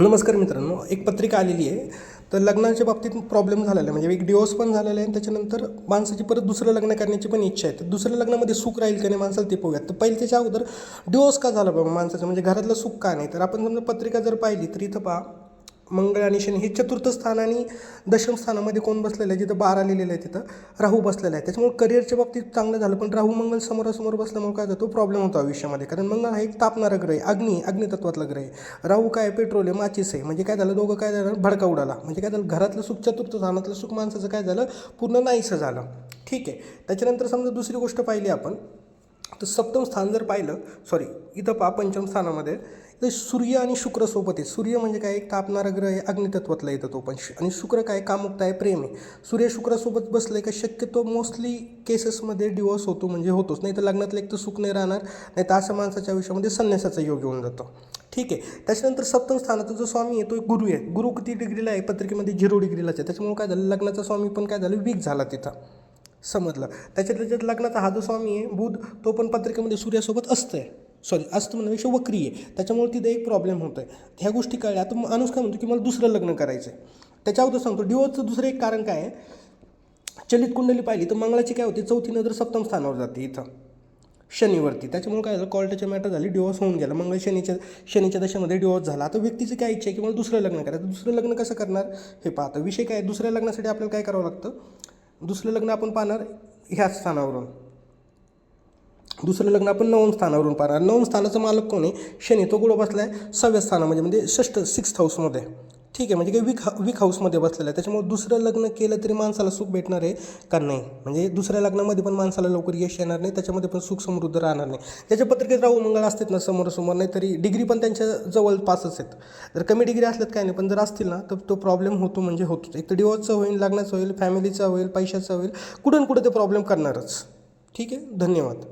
नमस्कार मित्रांनो, एक पत्रिका आलेली आहे. तर लग्नाच्या बाबतीत प्रॉब्लेम झालेला आहे, म्हणजे एक डिवोर्स पण झालेला आहे आणि त्याच्यानंतर माणसाची परत दुसरं लग्न करण्याची पण इच्छा आहे. तर दुसऱ्या लग्नामध्ये सुख राहील का नाही माणसाला ते पाहूयात. तर पहिले त्याच्या अगोदर डिवोर्स का झाला बाबा माणसाचं, म्हणजे घरातलं सुख का नाही. तर आपण समजा पत्रिका जर पाहिली तर इथं पहा, मंगळ आणि शनी हे चतुर्थ स्थान आणि दशम स्थानामध्ये कोण बसलेलं आहे, जिथं 12 लिहिलेलं आहे तिथं राहू बसलेला आहे. त्याच्यामुळे करिअरच्या बाबतीत चांगलं झालं, पण राहू मंगळ समोरासमोर बसल्यामुळे काय जातो प्रॉब्लेम होतो आयुष्यामध्ये. कारण मंगळ हा एक तापणारा ग्रह आहे, अग्नितत्वातला ग्रह आहे. राहू काय पेट्रोल आहे, माचीस आहे. म्हणजे काय झालं, दोघं काय झालं, भडका उडाला. म्हणजे काय झालं, घरातलं सुख, चतुर्थ स्थानातलं सुख माणसाचं काय झालं, पूर्ण नाहीसं झालं. ठीक आहे. त्याच्यानंतर समजा दुसरी गोष्ट पाहिली आपण, तर सप्तम स्थान जर पाहिलं, सॉरी इथं पहा पंचम स्थानामध्ये, तर सूर्य आणि शुक्र सोबत आहे. सूर्य म्हणजे काय, एक तापणारा ग्रह आहे, अग्नितत्वातला येतं तो पण. आणि शुक्र काय, कामुकता आहे, प्रेम आहे. सूर्य शुक्रासोबत बसलं का शक्यतो मोस्टली केसेसमध्ये डिवोर्स होतो, म्हणजे होतोच. नाही तर लग्नातलं एक तर सुख नाही राहणार, नाही तर असं माणसाच्या आयुष्यामध्ये संन्यासाचा योग येऊन जातो. ठीक आहे. त्याच्यानंतर सप्तम स्थानाचा जो स्वामी आहे तो एक गुरु आहे. गुरु किती डिग्रीला आहे, पत्रिकेमध्ये 0 डिग्रीलाच आहे. त्याच्यामुळे काय झालं, लग्नाचा स्वामी पण काय झालं, वीक झाला तिथं. समजलं. त्याच्यात लग्नाचा हा जो स्वामी आहे बुध, तो पण पत्रिकेमध्ये सूर्यासोबत असतं आहे, सॉरी असतं म्हणण्यापेक्षा वक्री आहे. त्याच्यामुळे तिथे एक प्रॉब्लेम होतो आहे. ह्या गोष्टी कळल्या. आता माणूस काय म्हणतो की मला दुसरं लग्न करायचं आहे. त्याच्या अगोदर सांगतो डिवोर्सचं दुसरं एक कारण काय आहे, चलित कुंडली पाहिली तर मंगळाची काय होती, चौथी नजर सप्तम स्थानावर जाते इथं शनीवरती. त्याच्यामुळे काय झालं, कॉर्टाच्या मॅटर झाली, डिवोर्स होऊन गेला. मंगळ शनीच्या दशेमध्ये डिवोर्स झाला. आता व्यक्तीची काय इच्छा आहे की मला दुसरं लग्न करायचं. दुसरं लग्न कसं करणार हे पाहतं. विषय काय, दुसऱ्या लग्नासाठी आपल्याला काय करावं लागतं, दुसरं लग्न आपण पाहणार ह्याच स्थानावरून. दुसरं लग्न आपण नवम स्थानावरून पाहणार. नवम स्थानाचा मालक कोण आहे, शनी. तो कुठं बसला आहे, 6व्या स्थानामध्ये, म्हणजे सिक्स्थ हाऊसमध्ये. ठीक आहे. म्हणजे काही वीक हाऊसमध्ये बसलेलं आहे. त्याच्यामुळे दुसरं लग्न केलं तरी माणसाला सुख भेटणार आहे का नाही, म्हणजे दुसऱ्या लग्नामध्ये पण माणसाला लवकर यश येणार नाही, त्याच्यामध्ये पण सुख समृद्ध राहणार नाही. त्याच्या पत्रिकेत राहू मंगळ असतात ना समोरासमोर, नाही तरी डिग्री पण त्यांच्या जवळपासच आहेत. जर कमी डिग्री असल्यात काय नाही, पण जर असतील ना तर तो प्रॉब्लेम होतो, म्हणजे होतोच. एक तर डिवोर्सचा होईल, लग्नाचा होईल, फॅमिलीचा होईल, पैशाचा होईल, कुठं कुठं ते प्रॉब्लेम करणारच. ठीक आहे. धन्यवाद.